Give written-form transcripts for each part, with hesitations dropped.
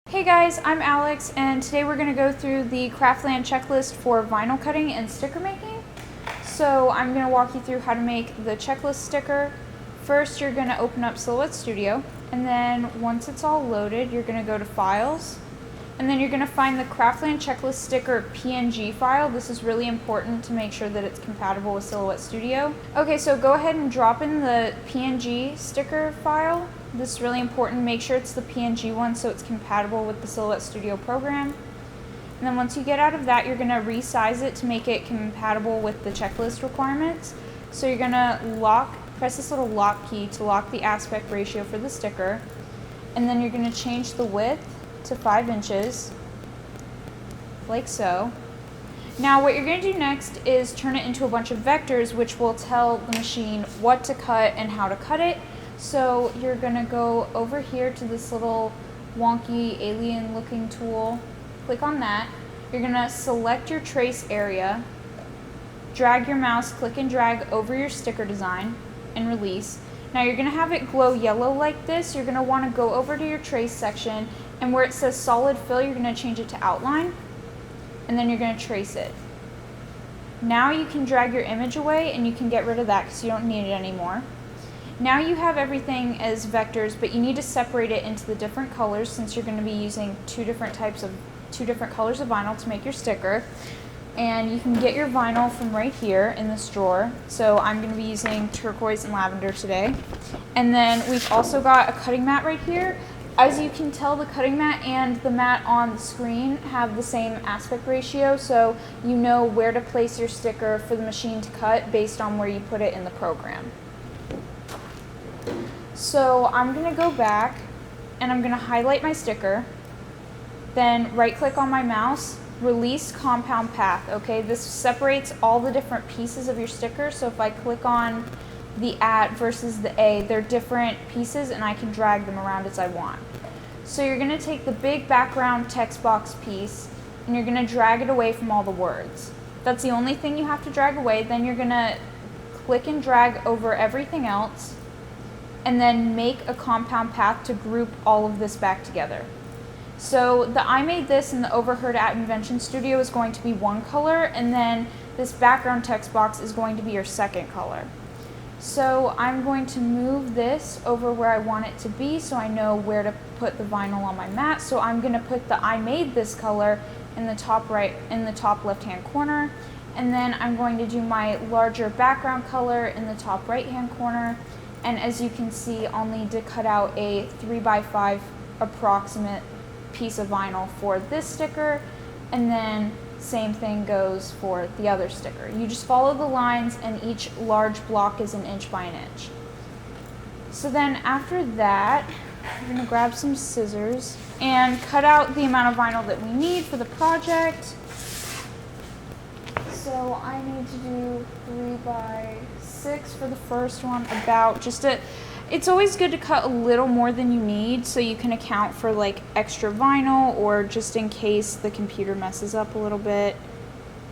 Hey guys, I'm Alex, and today we're going to go through the Craftland checklist for vinyl cutting and sticker making. So I'm going to walk you through how to make the checklist sticker. First, you're going to open up Silhouette Studio, and then once it's all loaded, you're going to go to Files, and then you're going to find the Craftland checklist sticker PNG file. This is really important to make sure that it's compatible with Silhouette Studio. Okay, so go ahead and drop in the PNG sticker file. This is really important. Make sure it's the PNG one so it's compatible with the Silhouette Studio program. And then once you get out of that, you're going to resize it to make it compatible with the checklist requirements. So you're going to press this little lock key to lock the aspect ratio for the sticker. And then you're going to change the width to 5 inches, like so. Now what you're going to do next is turn it into a bunch of vectors, which will tell the machine what to cut and how to cut it. So you're going to go over here to this little wonky alien looking tool, click on that. You're going to select your trace area, drag your mouse, click and drag over your sticker design, and release. Now you're going to have it glow yellow like this. You're going to want to go over to your trace section, and where it says solid fill, you're going to change it to outline, and then you're going to trace it. Now you can drag your image away and you can get rid of that because you don't need it anymore. Now you have everything as vectors, but you need to separate it into the different colors since you're going to be using two different colors of vinyl to make your sticker. And you can get your vinyl from right here in this drawer. So I'm going to be using turquoise and lavender today. And then we've also got a cutting mat right here. As you can tell, the cutting mat and the mat on the screen have the same aspect ratio, so you know where to place your sticker for the machine to cut based on where you put it in the program. So I'm going to go back and I'm going to highlight my sticker, then right click on my mouse, release compound path. Okay, this separates all the different pieces of your sticker. So if I click on the at versus the A, they're different pieces and I can drag them around as I want. So you're going to take the big background text box piece and you're going to drag it away from all the words. That's the only thing you have to drag away. Then you're going to click and drag over everything else, and then make a compound path to group all of this back together. So the I made this and the overheard at Invention Studio is going to be one color, and then this background text box is going to be your second color. So I'm going to move this over where I want it to be so I know where to put the vinyl on my mat. So I'm going to put the I made this color in the top left hand corner, and then I'm going to do my larger background color in the top right hand corner. And as you can see, I'll need to cut out a 3x5 approximate piece of vinyl for this sticker, and then same thing goes for the other sticker. You just follow the lines, and each large block is 1 inch by 1 inch. So then after that, we're going to grab some scissors and cut out the amount of vinyl that we need for the project. So I need to do 3x6 for the first one, it's always good to cut a little more than you need so you can account for like extra vinyl, or just in case the computer messes up a little bit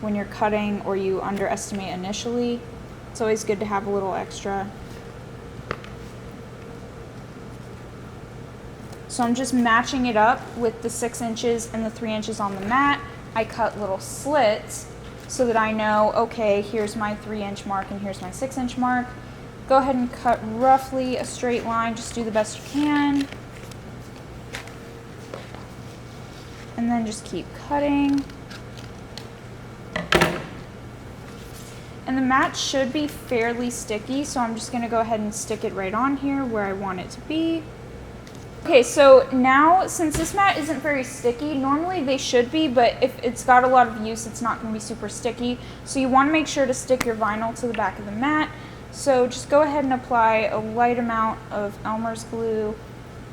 when you're cutting or you underestimate initially. It's always good to have a little extra. So I'm just matching it up with the 6 inches and the 3 inches on the mat. I cut little slits so that I know, okay, here's my 3 inch mark and here's my 6 inch mark. Go ahead and cut roughly a straight line, just do the best you can. And then just keep cutting. And the mat should be fairly sticky, so I'm just gonna go ahead and stick it right on here where I want it to be. Okay, so now, since this mat isn't very sticky, normally they should be, but if it's got a lot of use, it's not going to be super sticky. So you want to make sure to stick your vinyl to the back of the mat. So just go ahead and apply a light amount of Elmer's glue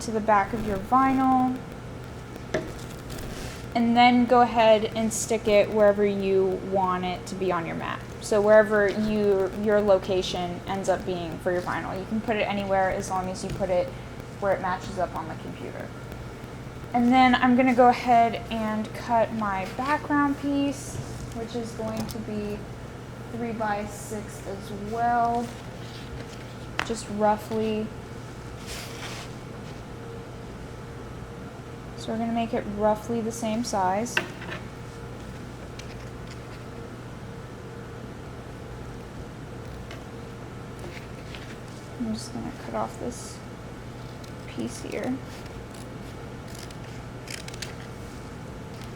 to the back of your vinyl. And then go ahead and stick it wherever you want it to be on your mat. So wherever your location ends up being for your vinyl. You can put it anywhere as long as you put it where it matches up on the computer. And then I'm going to go ahead and cut my background piece, which is going to be 3x6 as well, just roughly. So we're going to make it roughly the same size. I'm just going to cut off this piece here.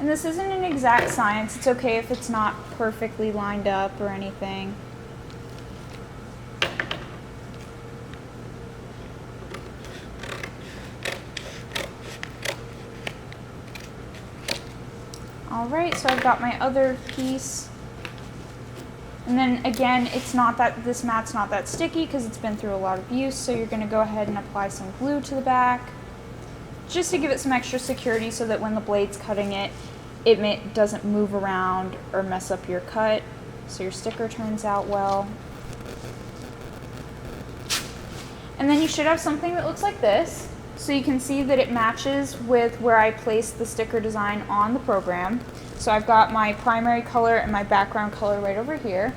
And this isn't an exact science. It's okay if it's not perfectly lined up or anything. Alright, so I've got my other piece. And then again, it's not that this mat's not that sticky because it's been through a lot of use, so you're going to go ahead and apply some glue to the back just to give it some extra security so that when the blade's cutting it, it doesn't move around or mess up your cut, so your sticker turns out well. And then you should have something that looks like this, so you can see that it matches with where I placed the sticker design on the program. So I've got my primary color and my background color right over here.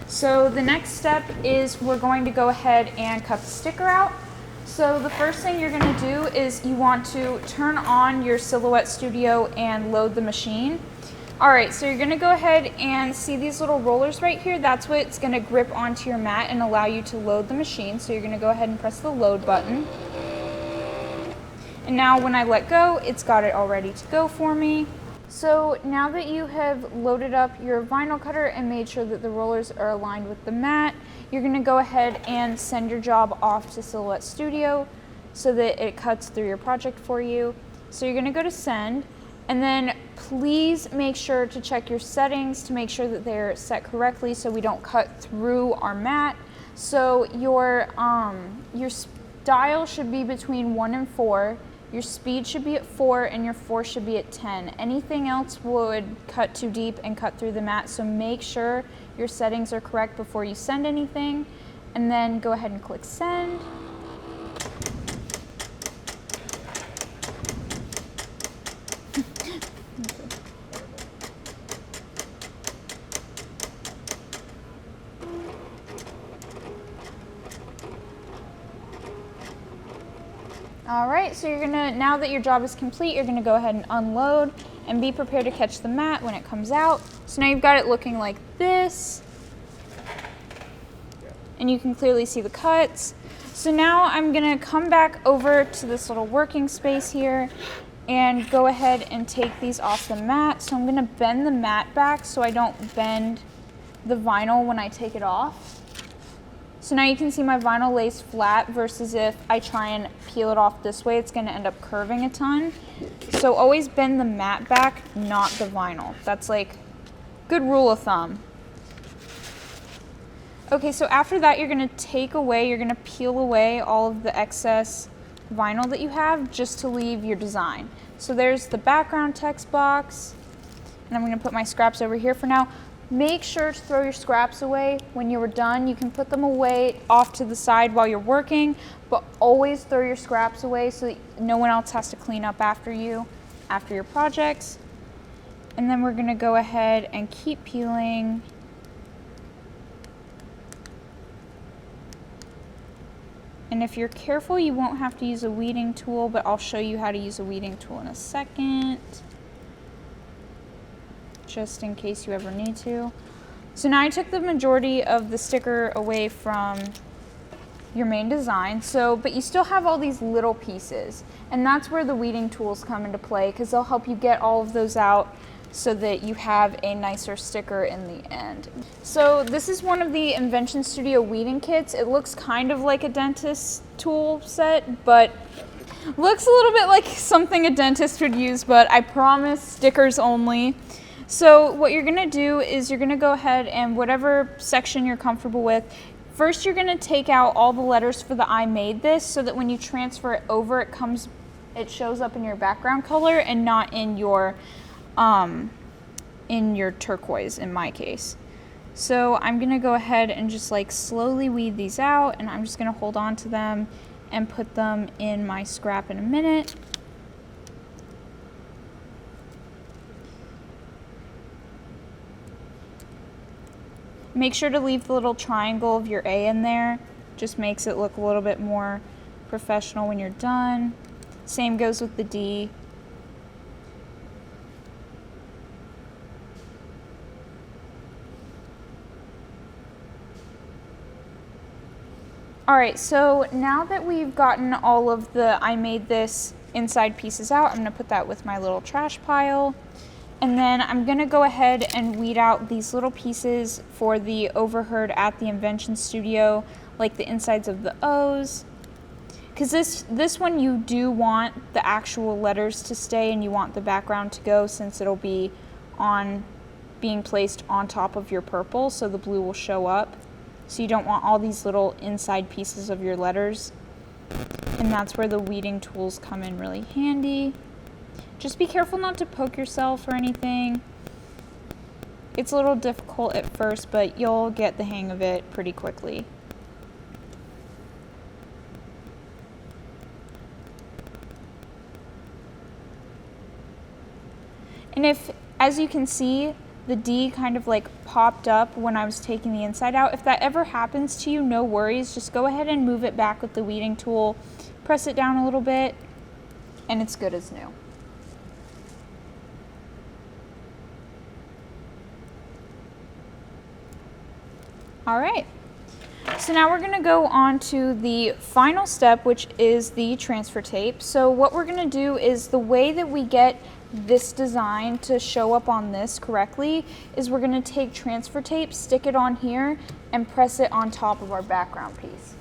So the next step is we're going to go ahead and cut the sticker out. So the first thing you're going to do is you want to turn on your Silhouette Studio and load the machine. Alright, so you're going to go ahead and see these little rollers right here. That's what's going to grip onto your mat and allow you to load the machine. So you're going to go ahead and press the load button. And now when I let go, it's got it all ready to go for me. So now that you have loaded up your vinyl cutter and made sure that the rollers are aligned with the mat, you're going to go ahead and send your job off to Silhouette Studio so that it cuts through your project for you. So you're going to go to send, and then please make sure to check your settings to make sure that they're set correctly so we don't cut through our mat. So your dial should be between 1 and 4. Your speed should be at 4 and your force should be at 10. Anything else would cut too deep and cut through the mat, so make sure your settings are correct before you send anything, and then go ahead and click send. Alright, so you're gonna, now that your job is complete, you're gonna go ahead and unload and be prepared to catch the mat when it comes out. So now you've got it looking like this, and you can clearly see the cuts. So now I'm gonna come back over to this little working space here and go ahead and take these off the mat. So I'm gonna bend the mat back so I don't bend the vinyl when I take it off. So now you can see my vinyl lays flat versus if I try and peel it off this way, it's going to end up curving a ton. So always bend the mat back, not the vinyl. That's like good rule of thumb. Okay, so after that you're going to peel away all of the excess vinyl that you have just to leave your design. So there's the background text box, and I'm going to put my scraps over here for now. Make sure to throw your scraps away when you are done. You can put them away off to the side while you're working, but always throw your scraps away so that no one else has to clean up after you, after your projects. And then we're going to go ahead and keep peeling. And if you're careful, you won't have to use a weeding tool, but I'll show you how to use a weeding tool in a second, just in case you ever need to. So now I took the majority of the sticker away from your main design, but you still have all these little pieces, and that's where the weeding tools come into play, because they'll help you get all of those out so that you have a nicer sticker in the end. So this is one of the Invention Studio weeding kits. It looks kind of like a dentist tool set, but looks a little bit like something a dentist would use, but I promise stickers only. So what you're going to do is you're going to go ahead and whatever section you're comfortable with, first you're going to take out all the letters for the I made this so that when you transfer it over it shows up in your background color and not in your turquoise in my case. So I'm going to go ahead and just like slowly weed these out, and I'm just going to hold on to them and put them in my scrap in a minute. Make sure to leave the little triangle of your A in there. Just makes it look a little bit more professional when you're done. Same goes with the D. All right, so now that we've gotten all of the I made this inside pieces out, I'm gonna put that with my little trash pile. And then I'm gonna go ahead and weed out these little pieces for the overheard at the Invention studio, like the insides of the O's. Because this one you do want the actual letters to stay and you want the background to go, since it'll be being placed on top of your purple, so the blue will show up. So you don't want all these little inside pieces of your letters. And that's where the weeding tools come in really handy. Just be careful not to poke yourself or anything. It's a little difficult at first, but you'll get the hang of it pretty quickly. And if, as you can see, the D kind of like popped up when I was taking the inside out. If that ever happens to you, no worries. Just go ahead and move it back with the weeding tool. Press it down a little bit, and it's good as new. All right. So now we're gonna go on to the final step, which is the transfer tape. So what we're gonna do is, the way that we get this design to show up on this correctly is we're gonna take transfer tape, stick it on here, and press it on top of our background piece.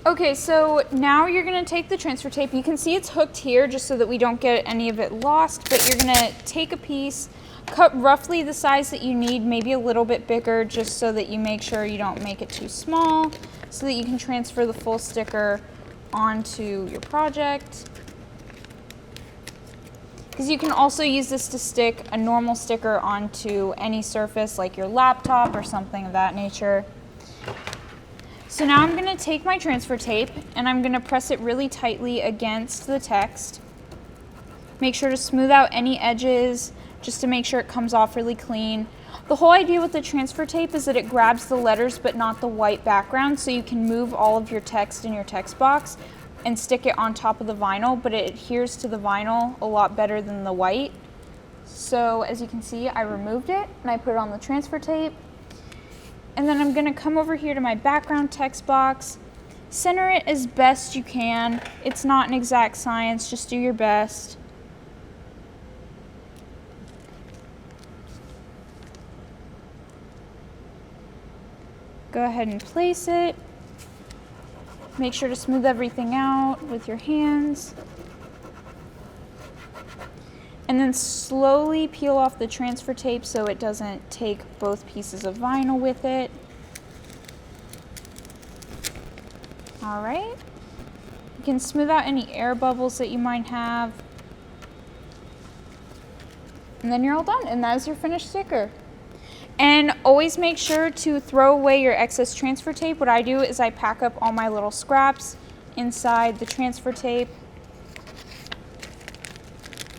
Okay, so now you're gonna take the transfer tape. You can see it's hooked here just so that we don't get any of it lost, but you're gonna take a piece, cut roughly the size that you need, maybe a little bit bigger, just so that you make sure you don't make it too small, so that you can transfer the full sticker onto your project. Because you can also use this to stick a normal sticker onto any surface, like your laptop or something of that nature. So now I'm going to take my transfer tape and I'm going to press it really tightly against the text. Make sure to smooth out any edges just to make sure it comes off really clean. The whole idea with the transfer tape is that it grabs the letters but not the white background, so you can move all of your text in your text box and stick it on top of the vinyl, but it adheres to the vinyl a lot better than the white. So as you can see, I removed it and I put it on the transfer tape. And then I'm gonna come over here to my background text box, center it as best you can. It's not an exact science, just do your best. Go ahead and place it. Make sure to smooth everything out with your hands. And then slowly peel off the transfer tape so it doesn't take both pieces of vinyl with it. All right. You can smooth out any air bubbles that you might have. And then you're all done, and that is your finished sticker. And always make sure to throw away your excess transfer tape. What I do is I pack up all my little scraps inside the transfer tape,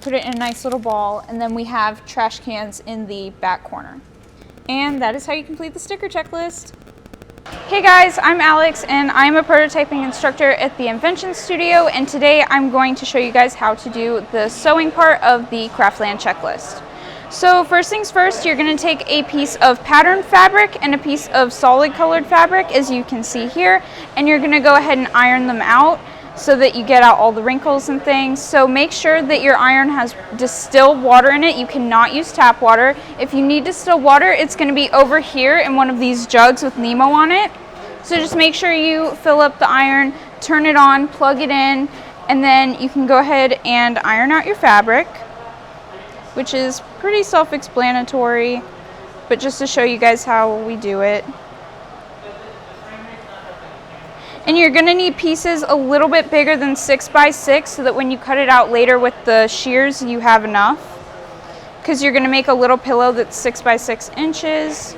put it in a nice little ball, and then we have trash cans in the back corner. And that is how you complete the sticker checklist. Hey guys, I'm Alex and I'm a prototyping instructor at the Invention studio, and today I'm going to show you guys how to do the sewing part of the Craftland checklist. So first things first, you're going to take a piece of patterned fabric and a piece of solid colored fabric, as you can see here, and you're going to go ahead and iron them out so that you get out all the wrinkles and things. So make sure that your iron has distilled water in it. You cannot use tap water. If you need distilled water, it's going to be over here in one of these jugs with Nemo on it. So just make sure you fill up the iron, turn it on, plug it in, and then you can go ahead and iron out your fabric, which is pretty self-explanatory, but just to show you guys how we do it. And you're gonna need pieces a little bit bigger than 6 by 6 so that when you cut it out later with the shears, you have enough. Because you're gonna make a little pillow that's 6 by 6 inches.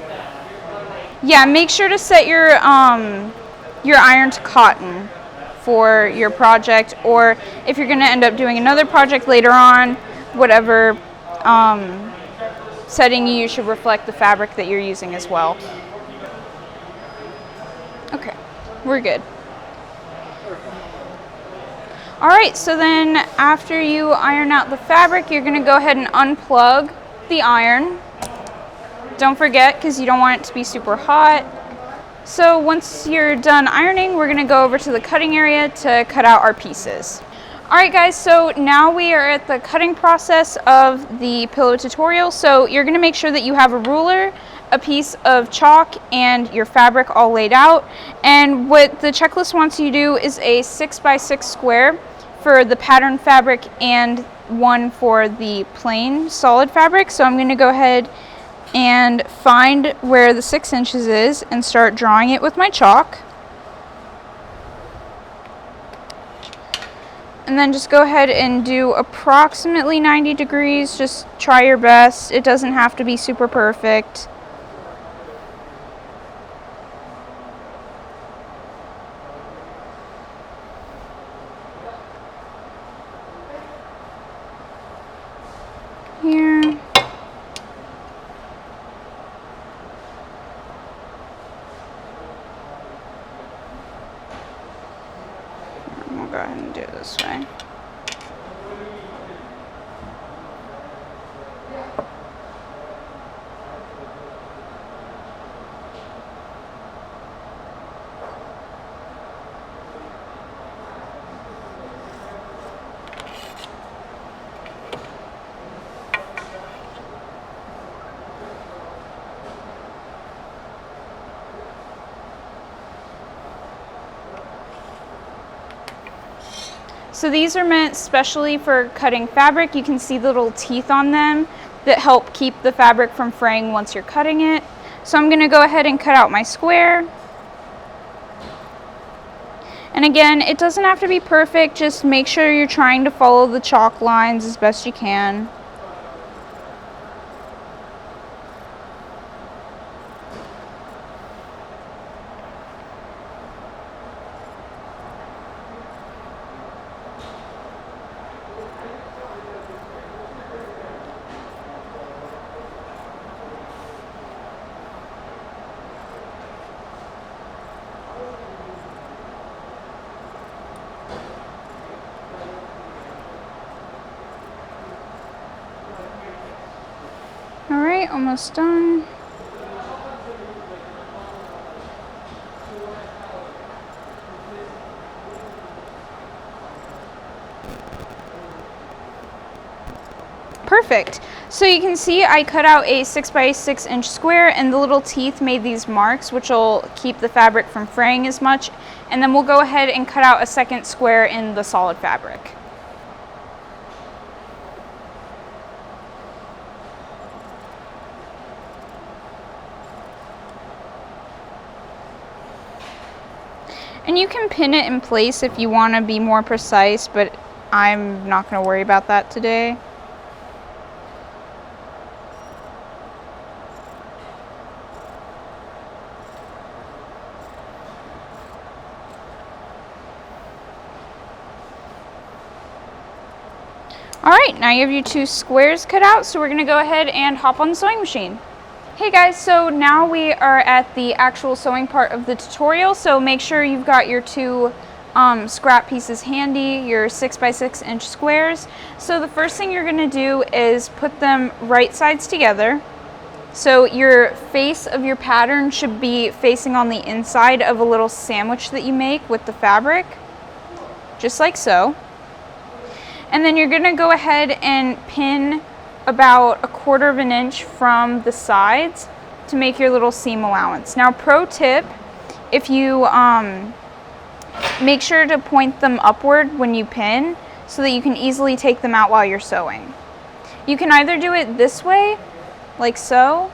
Yeah, make sure to set your iron to cotton for your project, or if you're gonna end up doing another project later on, whatever setting you use should reflect the fabric that you're using as well. Okay, we're good. All right, so then after you iron out the fabric, you're gonna go ahead and unplug the iron. Don't forget, because you don't want it to be super hot. So once you're done ironing, we're gonna go over to the cutting area to cut out our pieces. All right guys, so now we are at the cutting process of the pillow tutorial. So you're gonna make sure that you have a ruler, a piece of chalk, and your fabric all laid out. And what the checklist wants you to do is a 6x6 square for the pattern fabric and one for the plain solid fabric. So I'm going to go ahead and find where the 6 inches is and start drawing it with my chalk. And then just go ahead and do approximately 90 degrees. Just try your best. It doesn't have to be super perfect. Here. We'll go ahead and do it this way. So these are meant specially for cutting fabric. You can see the little teeth on them that help keep the fabric from fraying once you're cutting it. So I'm gonna go ahead and cut out my square. And again, it doesn't have to be perfect, just make sure you're trying to follow the chalk lines as best you can. All right, almost done. Perfect. So you can see I cut out a 6x6 inch square, and the little teeth made these marks, which will keep the fabric from fraying as much. And then we'll go ahead and cut out a second square in the solid fabric. And you can pin it in place if you want to be more precise, but I'm not going to worry about that today. All right, now you have your 2 squares cut out, so we're going to go ahead and hop on the sewing machine. Hey guys, so now we are at the actual sewing part of the tutorial, so make sure you've got your 2 scrap pieces handy, your 6x6 inch squares. So the first thing you're going to do is put them right sides together. So your face of your pattern should be facing on the inside of a little sandwich that you make with the fabric, just like so. And then you're going to go ahead and pin about 1/4 of an inch from the sides to make your little seam allowance. Now, pro tip, if you make sure to point them upward when you pin so that you can easily take them out while you're sewing. You can either do it this way, like so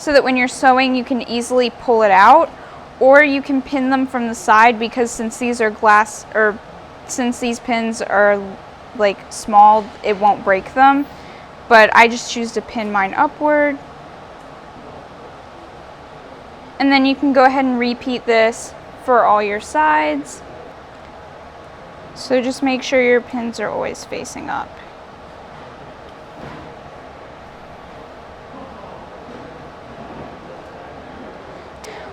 that when you're sewing you can easily pull it out, or you can pin them from the side, because since these are glass, or since these pins are like small, it won't break them. But I just choose to pin mine upward. And then you can go ahead and repeat this for all your sides. So just make sure your pins are always facing up.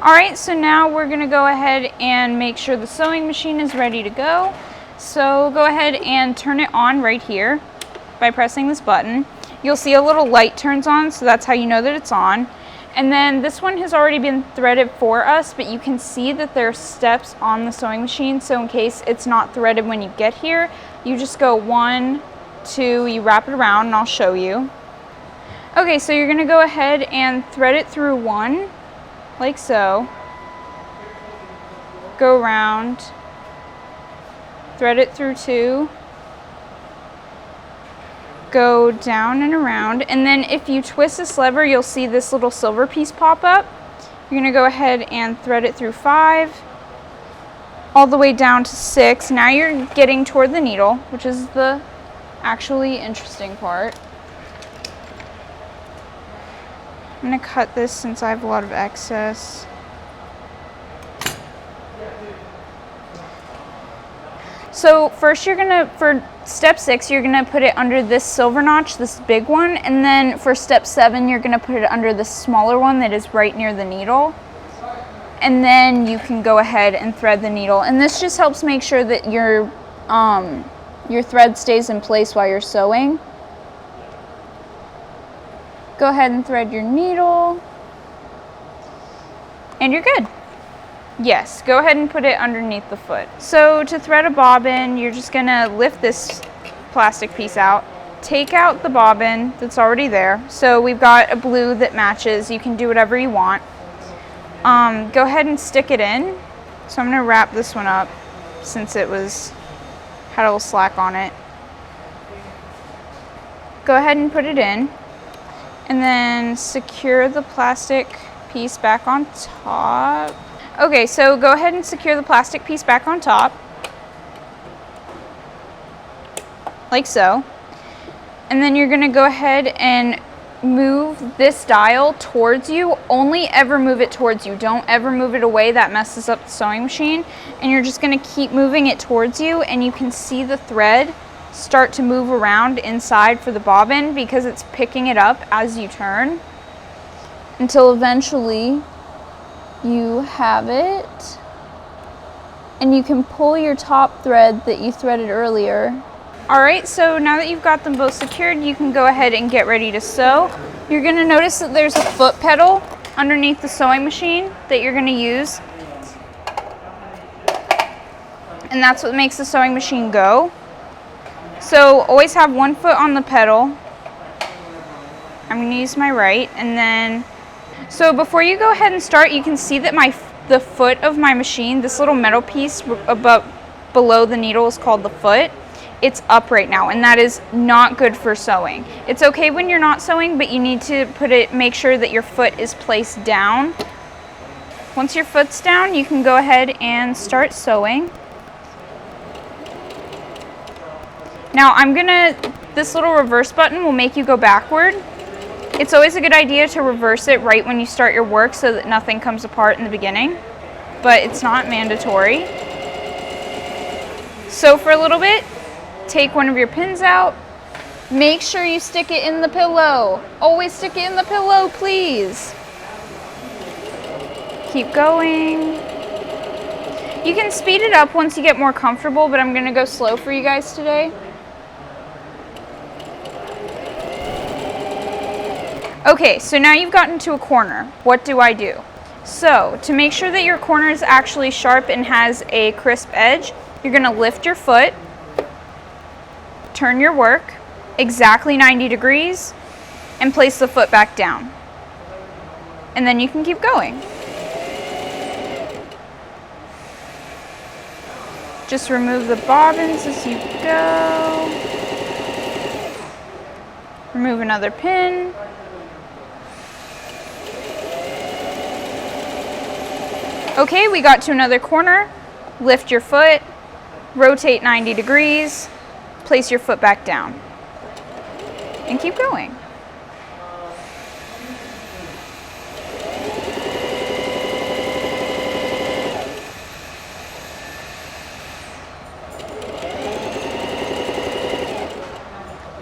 All right, so now we're gonna go ahead and make sure the sewing machine is ready to go. So go ahead and turn it on right here by pressing this button. You'll see a little light turns on, so that's how you know that it's on. And then this one has already been threaded for us, but you can see that there are steps on the sewing machine. So in case it's not threaded when you get here, you just go 1, 2, you wrap it around, and I'll show you. Okay, so you're gonna go ahead and thread it through 1, like so. Go around, thread it through 2, go down and around, and then if you twist this lever, you'll see this little silver piece pop up. You're gonna go ahead and thread it through 5, all the way down to 6. Now you're getting toward the needle, which is the actually interesting part. I'm gonna cut this since I have a lot of excess. So first you're gonna, for step 6, you're gonna put it under this silver notch, this big one, and then for step 7, you're gonna put it under the smaller one that is right near the needle. And then you can go ahead and thread the needle. And this just helps make sure that your thread stays in place while you're sewing. Go ahead and thread your needle, and you're good. Yes, go ahead and put it underneath the foot. So to thread a bobbin, you're just gonna lift this plastic piece out, take out the bobbin that's already there. So we've got a blue that matches. You can do whatever you want. Go ahead and stick it in. So I'm gonna wrap this one up since it had a little slack on it. Go ahead and put it in, and then secure the plastic piece back on top. Okay, so go ahead and secure the plastic piece back on top, like so. And then you're gonna go ahead and move this dial towards you. Only ever move it towards you. Don't ever move it away, that messes up the sewing machine. And you're just gonna keep moving it towards you, and you can see the thread start to move around inside for the bobbin because it's picking it up as you turn, until eventually you have it, and you can pull your top thread that you threaded earlier. Alright, so now that you've got them both secured, you can go ahead and get ready to sew. You're going to notice that there's a foot pedal underneath the sewing machine that you're going to use, and that's what makes the sewing machine go. So always have one foot on the pedal. I'm going to use my right, and then so before you go ahead and start, you can see that the foot of my machine, this little metal piece below the needle, is called the foot. It's up right now, and that is not good for sewing. It's okay when you're not sewing, but you need to make sure that your foot is placed down. Once your foot's down, you can go ahead and start sewing. Now this little reverse button will make you go backward. It's always a good idea to reverse it right when you start your work so that nothing comes apart in the beginning, but it's not mandatory. So for a little bit, take one of your pins out. Make sure you stick it in the pillow. Always stick it in the pillow, please. Keep going. You can speed it up once you get more comfortable, but I'm gonna go slow for you guys today. Okay, so now you've gotten to a corner. What do I do? So to make sure that your corner is actually sharp and has a crisp edge, you're gonna lift your foot, turn your work exactly 90 degrees, and place the foot back down. And then you can keep going. Just remove the bobbins as you go. Remove another pin. Okay, we got to another corner. Lift your foot, rotate 90 degrees, place your foot back down, and keep going.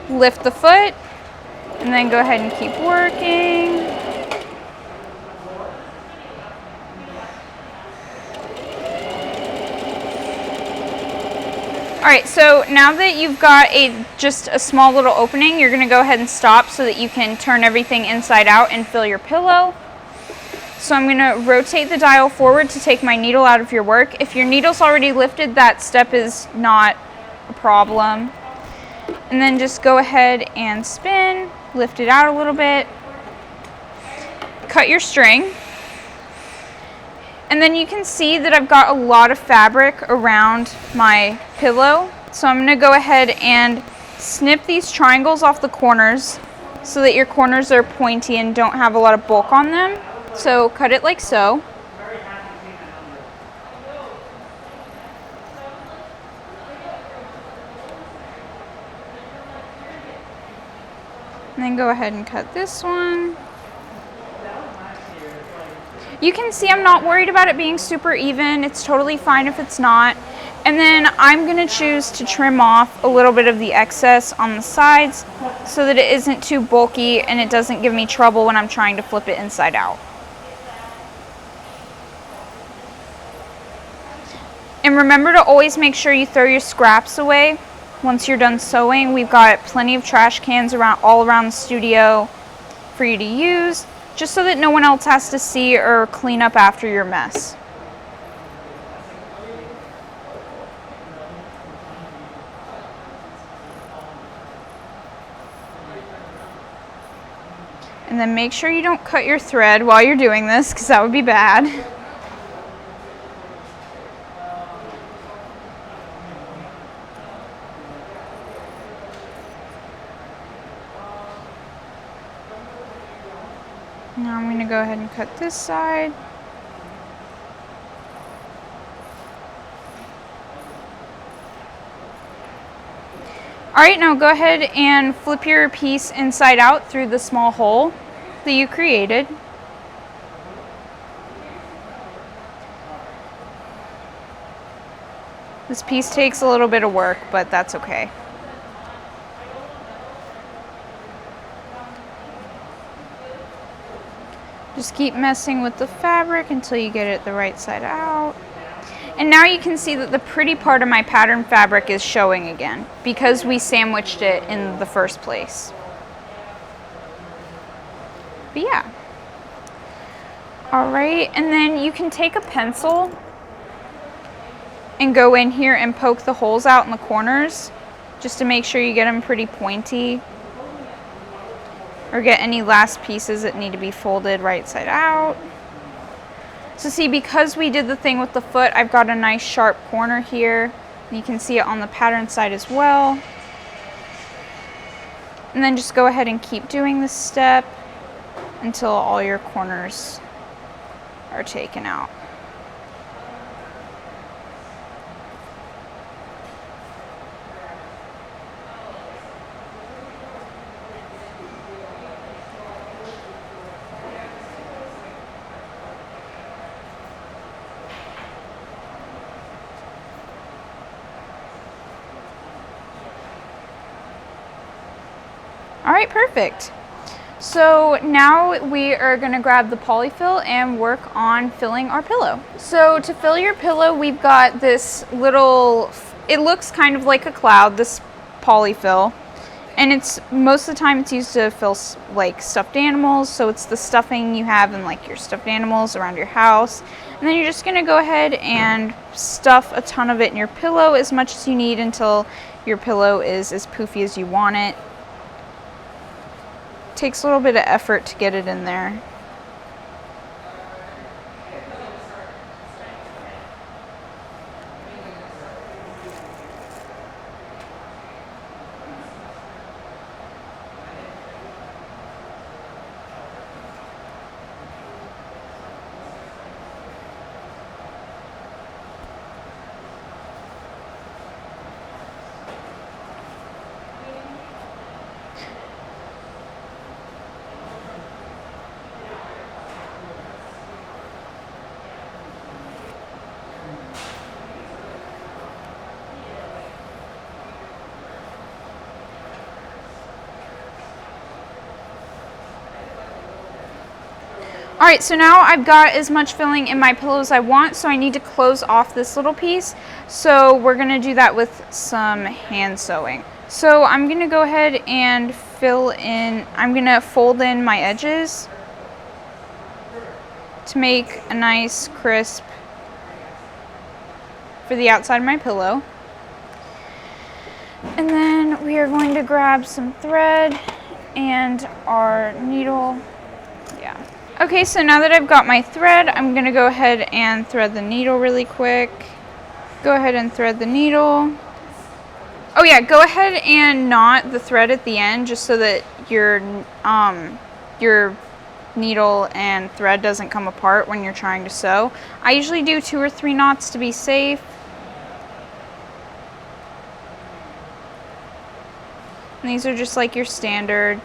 Lift the foot, and then go ahead and keep working. Alright, so now that you've got just a small little opening, you're going to go ahead and stop so that you can turn everything inside out and fill your pillow. So I'm going to rotate the dial forward to take my needle out of your work. If your needle's already lifted, that step is not a problem. And then just go ahead and spin, lift it out a little bit, cut your string. And then you can see that I've got a lot of fabric around my pillow. So I'm going to go ahead and snip these triangles off the corners so that your corners are pointy and don't have a lot of bulk on them. So cut it like so. And then go ahead and cut this one. You can see I'm not worried about it being super even. It's totally fine if it's not. And then I'm going to choose to trim off a little bit of the excess on the sides so that it isn't too bulky and it doesn't give me trouble when I'm trying to flip it inside out. And remember to always make sure you throw your scraps away once you're done sewing. We've got plenty of trash cans all around the studio for you to use, just so that no one else has to see or clean up after your mess. And then make sure you don't cut your thread while you're doing this, because that would be bad. Now I'm going to go ahead and cut this side. Alright, now go ahead and flip your piece inside out through the small hole that you created. This piece takes a little bit of work, but that's okay. Just keep messing with the fabric until you get it the right side out. And now you can see that the pretty part of my pattern fabric is showing again because we sandwiched it in the first place. But yeah. All right, and then you can take a pencil and go in here and poke the holes out in the corners just to make sure you get them pretty pointy, or get any last pieces that need to be folded right side out. So see, because we did the thing with the foot, I've got a nice sharp corner here. You can see it on the pattern side as well. And then just go ahead and keep doing this step until all your corners are taken out. All right, perfect. So now we are gonna grab the polyfill and work on filling our pillow. So to fill your pillow, we've got this little, it looks kind of like a cloud, this polyfill. And it's, most of the time it's used to fill like stuffed animals. So it's the stuffing you have in like your stuffed animals around your house. And then you're just gonna go ahead and stuff a ton of it in your pillow, as much as you need until your pillow is as poofy as you want it. Takes a little bit of effort to get it in there. All right, so now I've got as much filling in my pillow as I want, so I need to close off this little piece. So we're gonna do that with some hand sewing. So I'm gonna go ahead and fill in, I'm gonna fold in my edges to make a nice crisp for the outside of my pillow. And then we are going to grab some thread and our needle. Yeah. Okay, so now that I've got my thread, I'm gonna go ahead and thread the needle really quick. Go ahead and thread the needle. Oh yeah, go ahead and knot the thread at the end just so that your needle and thread doesn't come apart when you're trying to sew. I usually do 2 or 3 knots to be safe. And these are just like your standard.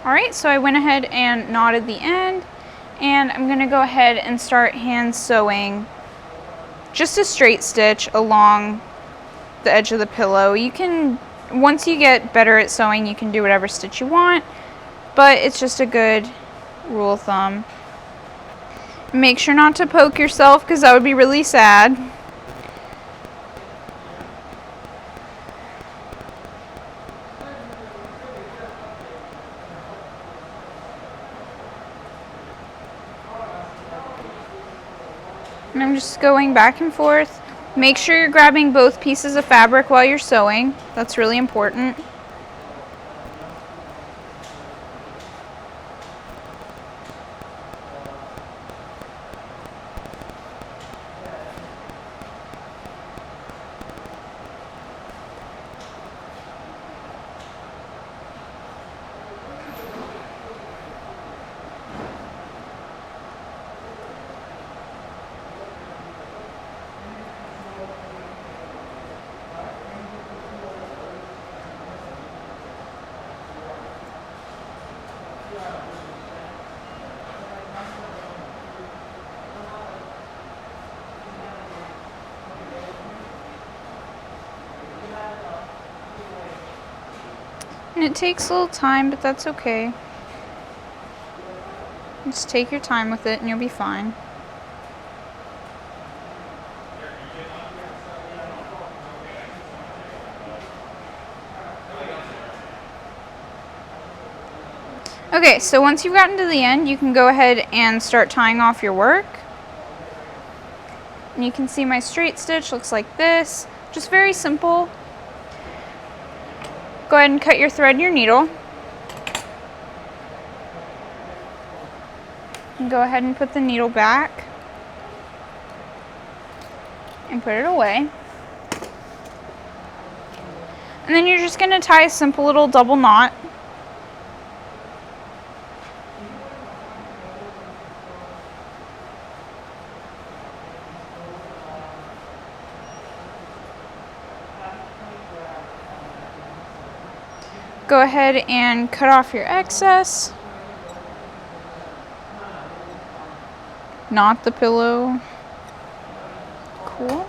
Alright, so I went ahead and knotted the end, and I'm going to go ahead and start hand sewing just a straight stitch along the edge of the pillow. You can, once you get better at sewing, you can do whatever stitch you want, but it's just a good rule of thumb. Make sure not to poke yourself because that would be really sad. And I'm just going back and forth. Make sure you're grabbing both pieces of fabric while you're sewing. That's really important. And it takes a little time, but that's okay. Just take your time with it and you'll be fine. Okay, so once you've gotten to the end, you can go ahead and start tying off your work. And you can see my straight stitch looks like this. Just very simple. Go ahead and cut your thread and your needle. And go ahead and put the needle back. And put it away. And then you're just going to tie a simple little double knot. Go ahead and cut off your excess. Knot the pillow. Cool.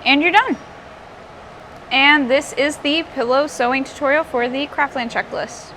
And you're done. And this is the pillow sewing tutorial for the Craftland checklist.